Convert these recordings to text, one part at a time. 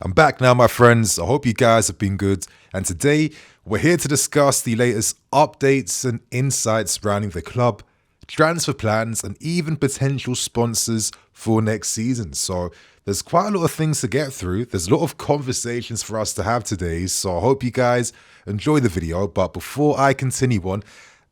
I'm back now, my friends. I hope you guys have been good. And today, we're here to discuss the latest updates and insights surrounding the club, transfer plans, and even potential sponsors for next season. So, there's quite a lot of things to get through. There's a lot of conversations for us to have today. So, I hope you guys enjoy the video. But before I continue on,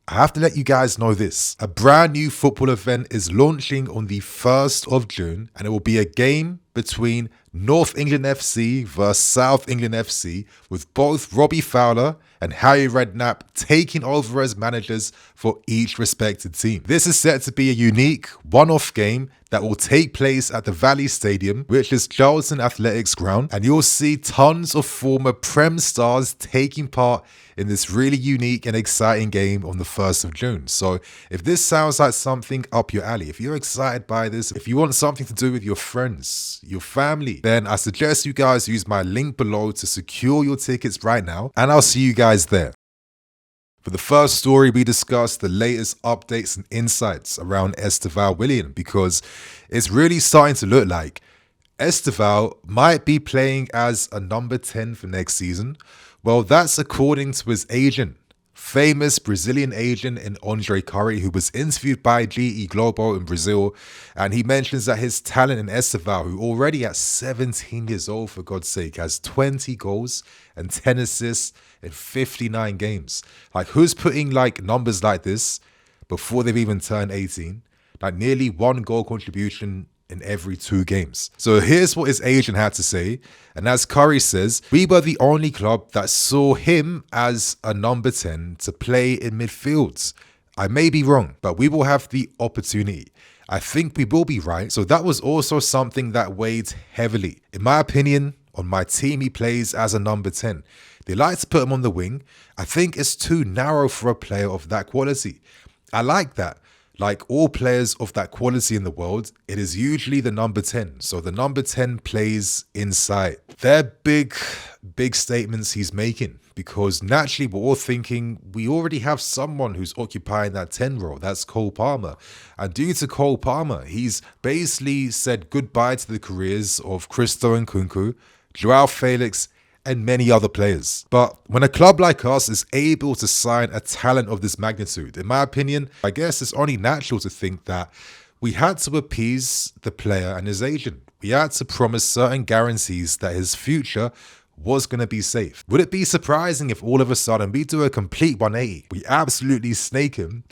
I have to let you guys know this. A brand new football event is launching on the 1st of June, and it will be a game between North England FC versus South England FC, with both Robbie Fowler and Harry Redknapp taking over as managers for each respective team. This is set to be a unique one-off game that will take place at the Valley Stadium, which is Charlton Athletics ground, and you'll see tons of former Prem stars taking part in this really unique and exciting game on the 1st of June. So if this sounds like something up your alley, if you're excited by this, if you want something to do with your friends, your family, then I suggest you guys use my link below to secure your tickets right now, and I'll see you guys there. For the first story, we discussed the latest updates and insights around Estevao Willian, because it's really starting to look like Estevao might be playing as a number 10 for next season. Well, that's according to his agent, famous Brazilian agent in Andre Curry, who was interviewed by GE Globo in Brazil, and he mentions that his talent in Estevao, who already at 17 years old, for God's sake, has 20 goals and 10 assists in 59 games. Like, who's putting like numbers like this before they've even turned 18? Like nearly 1 goal contribution in every 2 games. So here's what his agent had to say. And as Curry says, we were the only club that saw him as a number 10 to play in midfield. I may be wrong, but we will have the opportunity. I think we will be right. So that was also something that weighed heavily. In my opinion, on my team, he plays as a number 10. They like to put him on the wing. I think it's too narrow for a player of that quality. I like that. Like all players of that quality in the world, it is usually the number 10. So the number 10 plays inside. They're big statements he's making, because naturally we're all thinking we already have someone who's occupying that 10 role. That's Cole Palmer. And due to Cole Palmer, he's basically said goodbye to the careers of Christo and Nkunku, Joao Felix, and many other players. But when a club like us is able to sign a talent of this magnitude, in my opinion, I guess it's only natural to think that we had to appease the player and his agent. We had to promise certain guarantees that his future was going to be safe. Would it be surprising if all of a sudden we do a complete 180? We absolutely snake him,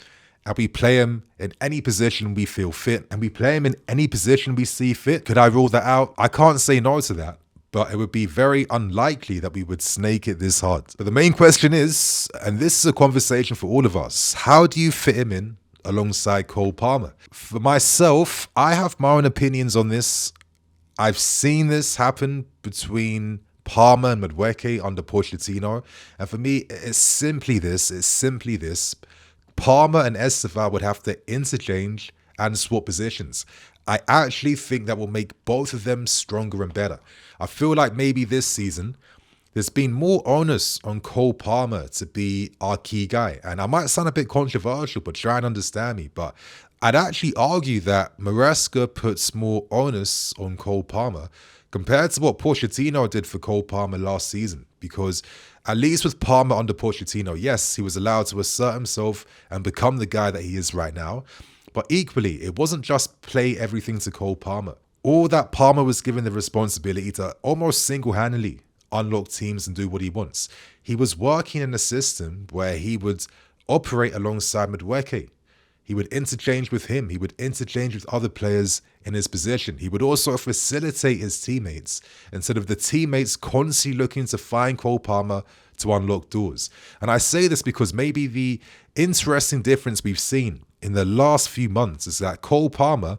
and we play him in any position we feel fit, and we play him in any position we see fit? Could I rule that out? I can't say no to that. But it would be very unlikely that we would snake it this hard. But the main question is, and this is a conversation for all of us, how do you fit him in alongside Cole Palmer? For myself, I have my own opinions on this. I've seen this happen between Palmer and Madueke under Pochettino. And for me, it's simply this. Palmer and Estevao would have to interchange and swap positions. I actually think that will make both of them stronger and better. I feel like maybe this season, there's been more onus on Cole Palmer to be our key guy. And I might sound a bit controversial, but try and understand me. But I'd actually argue that Maresca puts more onus on Cole Palmer compared to what Pochettino did for Cole Palmer last season. Because at least with Palmer under Pochettino, yes, he was allowed to assert himself and become the guy that he is right now. But equally, it wasn't just play everything to Cole Palmer. All that Palmer was given the responsibility to almost single-handedly unlock teams and do what he wants. He was working in a system where he would operate alongside Madueke. He would interchange with him. He would interchange with other players in his position. He would also facilitate his teammates instead of the teammates constantly looking to find Cole Palmer to unlock doors. And I say this because maybe the interesting difference we've seen in the last few months is that Cole Palmer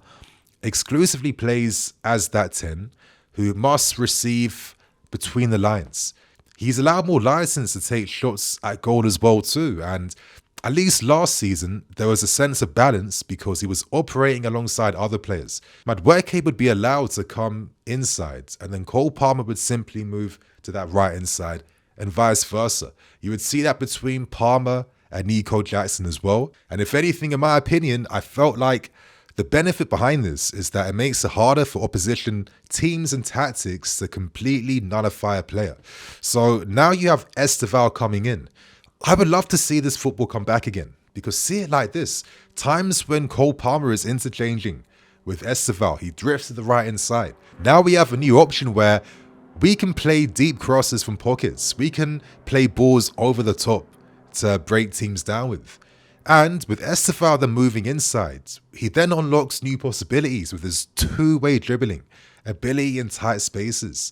exclusively plays as that 10 who must receive between the lines. He's allowed more license to take shots at goal as well too, and at least last season there was a sense of balance because he was operating alongside other players. Madueke would be allowed to come inside, and then Cole Palmer would simply move to that right inside, and vice versa. You would see that between Palmer and Nico Jackson as well. And if anything, in my opinion, I felt like The benefit behind this is that it makes it harder for opposition teams and tactics to completely nullify a player. So now you have Estevao coming in. I would love to see this football come back again, because see it like this. Times when Cole Palmer is interchanging with Estevao, he drifts to the right hand side. Now we have a new option where we can play deep crosses from pockets. We can play balls over the top to break teams down with. And with Estevao then moving inside, he then unlocks new possibilities with his two-way dribbling, ability in tight spaces,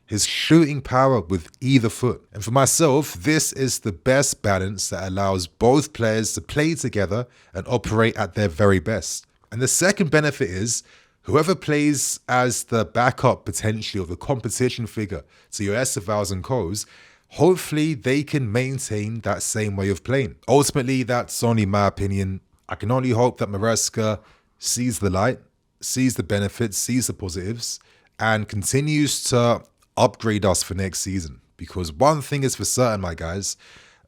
his shooting power with either foot. And for myself, this is the best balance that allows both players to play together and operate at their very best. And the second benefit is, whoever plays as the backup potentially or the competition figure to your Estevaos and Coes, hopefully they can maintain that same way of playing. Ultimately, that's only my opinion. I can only hope that Maresca sees the light, sees the benefits, sees the positives, and continues to upgrade us for next season. Because one thing is for certain, my guys,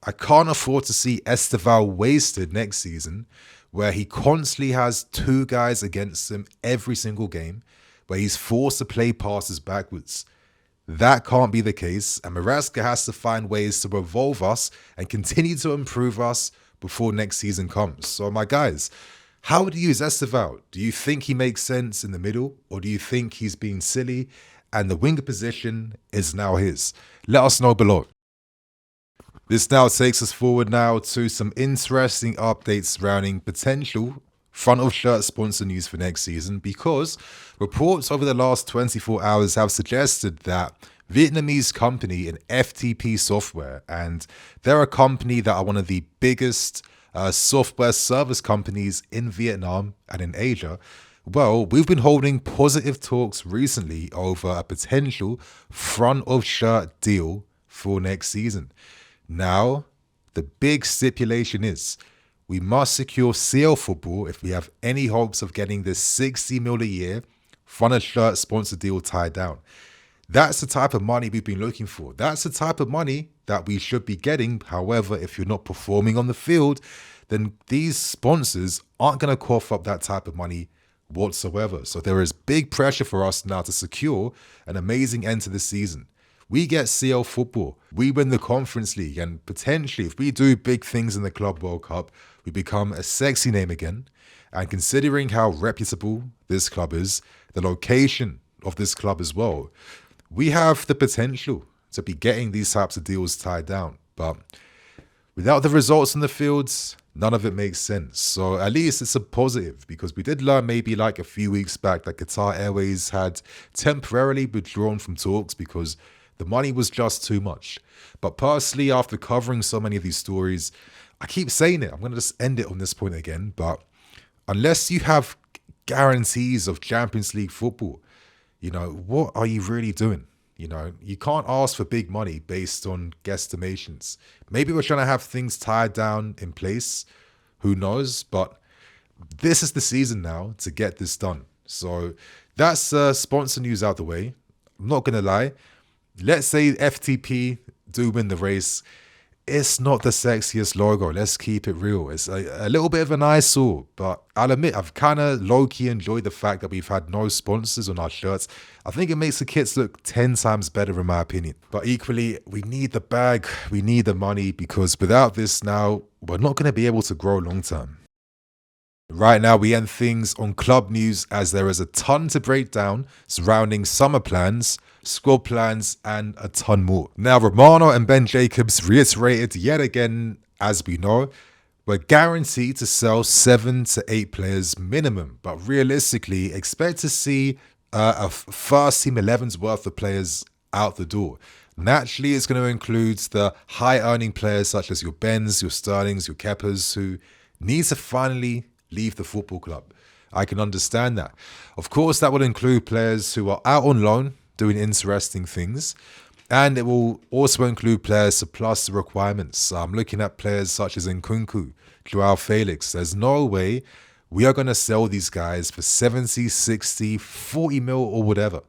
I can't afford to see Estevao wasted next season, where he constantly has two guys against him every single game, where he's forced to play passes backwards. That can't be the case, and Maresca has to find ways to evolve us and continue to improve us before next season comes. So my guys, how do you use Estevao? Do you think he makes sense in the middle, or do you think he's being silly and the winger position is now his? Let us know below. This now takes us forward now to some interesting updates surrounding potential front of shirt sponsor news for next season, because reports over the last 24 hours have suggested that Vietnamese company in FTP Software, and they're a company that are one of the biggest software service companies in Vietnam and in Asia. Well, we've been holding positive talks recently over a potential front of shirt deal for next season. Now, the big stipulation is we must secure CL football if we have any hopes of getting this 60 mil a year front of shirt sponsor deal tied down. That's the type of money we've been looking for. That's the type of money that we should be getting. However, if you're not performing on the field, then these sponsors aren't going to cough up that type of money whatsoever. So there is big pressure for us now to secure an amazing end to the season. We get CL football, we win the Conference League, and potentially if we do big things in the Club World Cup, we become a sexy name again. And considering how reputable this club is, the location of this club as well, we have the potential to be getting these types of deals tied down. But without the results in the fields, none of it makes sense. So at least it's a positive, because we did learn maybe like a few weeks back that Qatar Airways had temporarily withdrawn from talks because the money was just too much. But personally, after covering so many of these stories, I keep saying it, I'm going to just end it on this point again, but unless you have guarantees of Champions League football, what are you really doing? You can't ask for big money based on guesstimations. Maybe we're trying to have things tied down in place. Who knows? But this is the season now to get this done. So that's sponsor news out the way. I'm not going to lie. Let's say FTP do win the race. It's not the sexiest logo. Let's keep it real. It's a little bit of an eyesore, but I'll admit I've kind of low-key enjoyed the fact that we've had no sponsors on our shirts. I think it makes the kits look 10 times better in my opinion. But equally, we need the bag, we need the money, because without this now, we're not going to be able to grow long-term. Right now, we end things on club news as there is a ton to break down surrounding summer plans, squad plans, and a ton more. Now, Romano and Ben Jacobs reiterated yet again, as we know, we're guaranteed to sell 7 to 8 players minimum, but realistically, expect to see a first team 11's worth of players out the door. Naturally, it's going to include the high-earning players such as your Bens, your Sterlings, your Keppers, who need to finally leave the football club. I can understand that. Of course, that will include players who are out on loan, doing interesting things, and it will also include players to plus the requirements. I'm looking at players such as Nkunku, Joao Felix. There's no way we are going to sell these guys for 70, 60, 40 mil or whatever.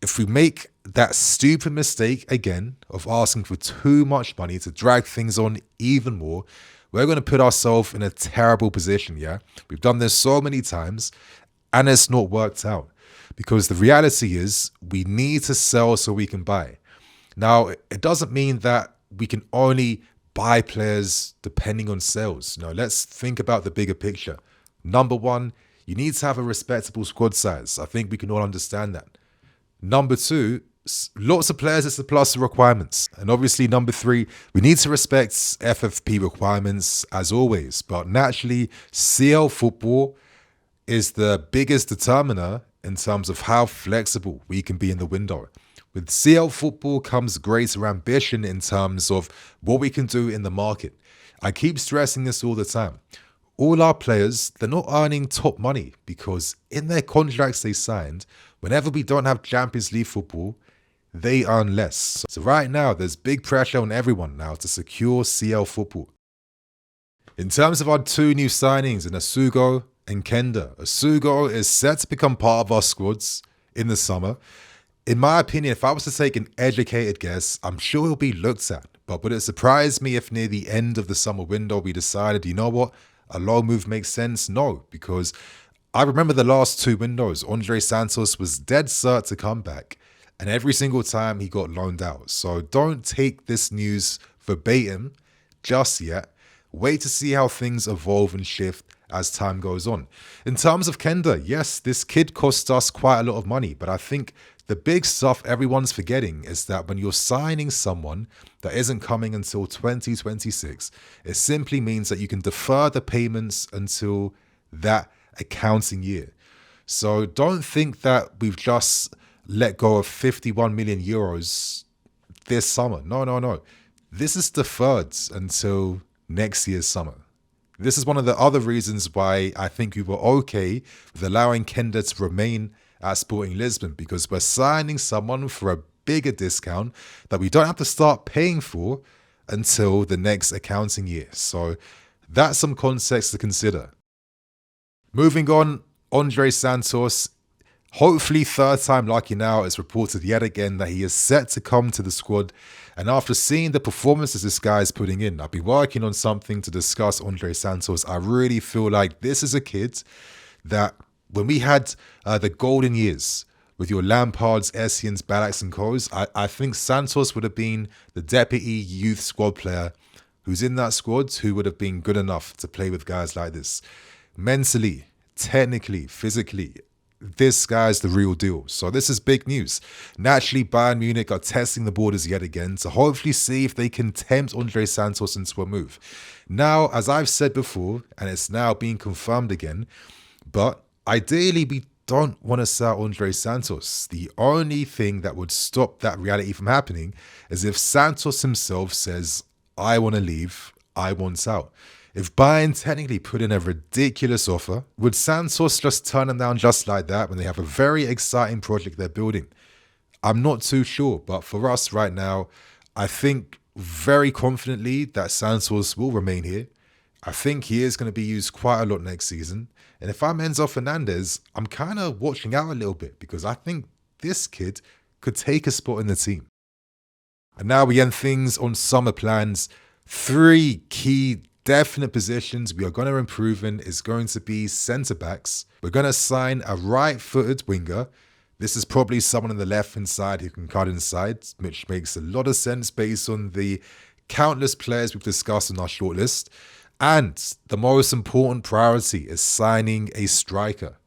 If we make that stupid mistake again of asking for too much money to drag things on even more, we're going to put ourselves in a terrible position, yeah? We've done this so many times, and it's not worked out. Because the reality is, we need to sell so we can buy. Now, it doesn't mean that we can only buy players depending on sales. No, let's think about the bigger picture. Number one, you need to have a respectable squad size. I think we can all understand that. Number two, lots of players is the plus requirements. And obviously, number three, we need to respect FFP requirements as always. But naturally, CL football is the biggest determiner in terms of how flexible we can be in the window. With CL football comes greater ambition in terms of what we can do in the market. I keep stressing this all the time. All our players, they're not earning top money because in their contracts they signed, whenever we don't have Champions League football, they earn less. So right now, there's big pressure on everyone now to secure CL football. In terms of our two new signings in Asugo and Kenda, Asugo is set to become part of our squads in the summer. In my opinion, if I was to take an educated guess, I'm sure he'll be looked at. But would it surprise me if near the end of the summer window we decided, you know what, a loan move makes sense? No, because I remember the last two windows, Andre Santos was dead cert to come back. And every single time he got loaned out. So don't take this news verbatim just yet. Wait to see how things evolve and shift as time goes on. In terms of Kenda, yes, this kid cost us quite a lot of money, but I think the big stuff everyone's forgetting is that when you're signing someone that isn't coming until 2026, it simply means that you can defer the payments until that accounting year. So don't think that we've just let go of 51 million euros this summer. No. This is deferred until next year's summer. This is one of the other reasons why I think we were okay with allowing Kenda to remain at Sporting Lisbon, because we're signing someone for a bigger discount that we don't have to start paying for until the next accounting year. So that's some context to consider. Moving on, Andre Santos, hopefully third time lucky now, it's reported yet again that he is set to come to the squad. And after seeing the performances this guy is putting in, I've been working on something to discuss Andre Santos. I really feel like this is a kid that when we had the golden years with your Lampards, Essians, Ballacks and Coes, I think Santos would have been the deputy youth squad player who's in that squad who would have been good enough to play with guys like this. Mentally, technically, physically, this guy's the real deal. So this is big news. Naturally, Bayern Munich are testing the borders yet again to hopefully see if they can tempt Andre Santos into a move. Now, as I've said before, and it's now being confirmed again, but ideally we don't want to sell Andre Santos. The only thing that would stop that reality from happening is if Santos himself says, I want to leave, I want out. If Bayern technically put in a ridiculous offer, would Santos just turn them down just like that when they have a very exciting project they're building? I'm not too sure, but for us right now, I think very confidently that Santos will remain here. I think he is going to be used quite a lot next season. And if I'm Enzo Fernandez, I'm kind of watching out a little bit because I think this kid could take a spot in the team. And now we end things on summer plans. 3 key definite positions we are going to improve in is going to be centre-backs. We're going to sign a right-footed winger. This is probably someone on the left-hand side who can cut inside, which makes a lot of sense based on the countless players we've discussed on our shortlist. And the most important priority is signing a striker.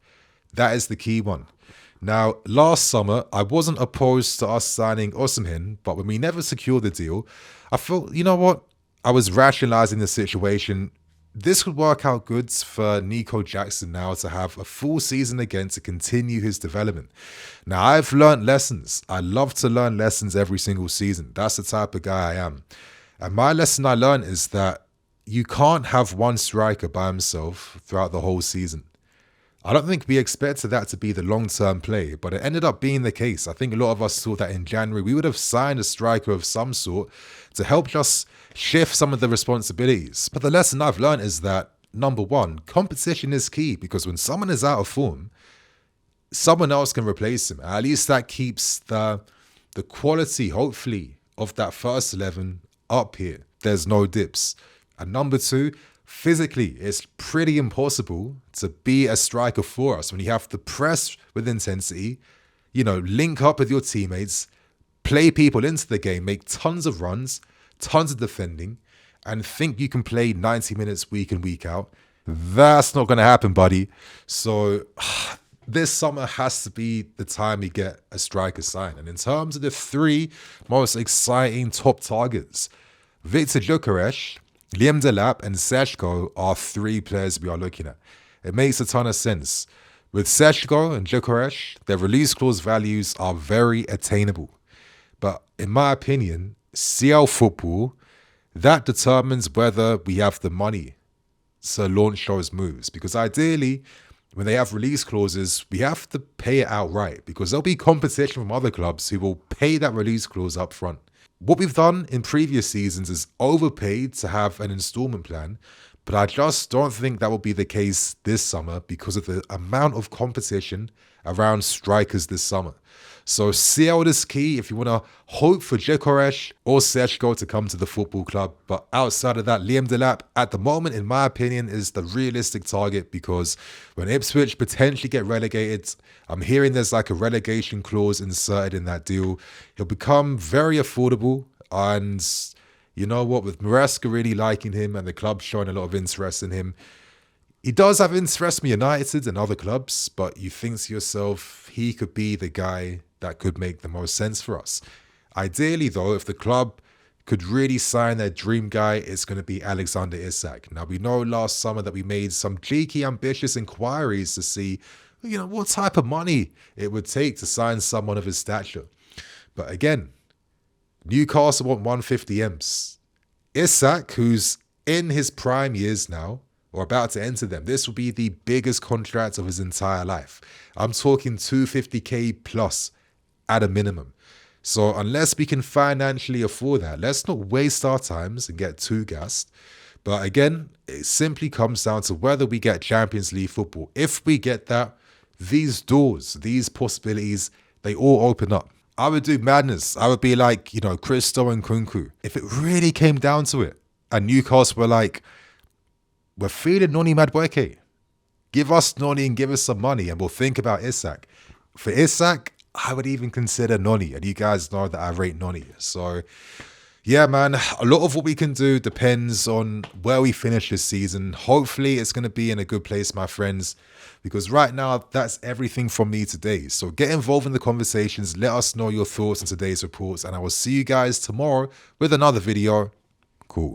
That is the key one. Now, last summer, I wasn't opposed to us signing Osimhen, but when we never secured the deal, I felt, you know what? I was rationalizing the situation. This could work out good for Nico Jackson now to have a full season again to continue his development. Now, I've learned lessons. I love to learn lessons every single season. That's the type of guy I am. And my lesson I learned is that you can't have one striker by himself throughout the whole season. I don't think we expected that to be the long-term play, but it ended up being the case. I think a lot of us thought that in January we would have signed a striker of some sort to help us shift some of the responsibilities. But the lesson I've learned is that, number one, competition is key because when someone is out of form, someone else can replace him. At least that keeps the quality, hopefully, of that first 11 up here. There's no dips. And number two, physically, it's pretty impossible to be a striker for us when you have to press with intensity, link up with your teammates, play people into the game, make tons of runs, tons of defending, and think you can play 90 minutes week in, week out. That's not going to happen, buddy. So this summer has to be the time we get a striker signed. And in terms of the three most exciting top targets, Victor Gyökeres, Liam Delap, and Seshko are three players we are looking at. It makes a ton of sense. With Seshko and Gyökeres, their release clause values are very attainable. But in my opinion, CL football, that determines whether we have the money to launch those moves. Because ideally, when they have release clauses, we have to pay it outright because there'll be competition from other clubs who will pay that release clause up front. What we've done in previous seasons is overpaid to have an installment plan, but I just don't think that will be the case this summer because of the amount of competition around strikers this summer. So CL is key if you want to hope for Gyökeres or Seshko to come to the football club. But outside of that, Liam Delap, at the moment, in my opinion, is the realistic target because when Ipswich potentially get relegated, I'm hearing there's like a relegation clause inserted in that deal. He'll become very affordable. And you know what? With Maresca really liking him and the club showing a lot of interest in him, he does have interest in United and other clubs, but you think to yourself, he could be the guy that could make the most sense for us. Ideally, though, if the club could really sign their dream guy, it's going to be Alexander Isak. Now, we know last summer that we made some cheeky, ambitious inquiries to see, what type of money it would take to sign someone of his stature. But again, Newcastle want 150 M's. Isak, who's in his prime years now, or about to enter them, this will be the biggest contract of his entire life. I'm talking 250k plus at a minimum. So unless we can financially afford that, let's not waste our times and get too gassed. But again, it simply comes down to whether we get Champions League football. If we get that, these doors, these possibilities, they all open up. I would do madness. I would be like, Christo and Kunku. If it really came down to it, and Newcastle were like, we're feeling Noni Madueke. Give us Noni and give us some money and we'll think about Isak. For Isak, I would even consider Noni. And you guys know that I rate Noni. So, yeah, man, a lot of what we can do depends on where we finish this season. Hopefully, it's going to be in a good place, my friends. Because right now, that's everything from me today. So get involved in the conversations. Let us know your thoughts on today's reports. And I will see you guys tomorrow with another video. Cool.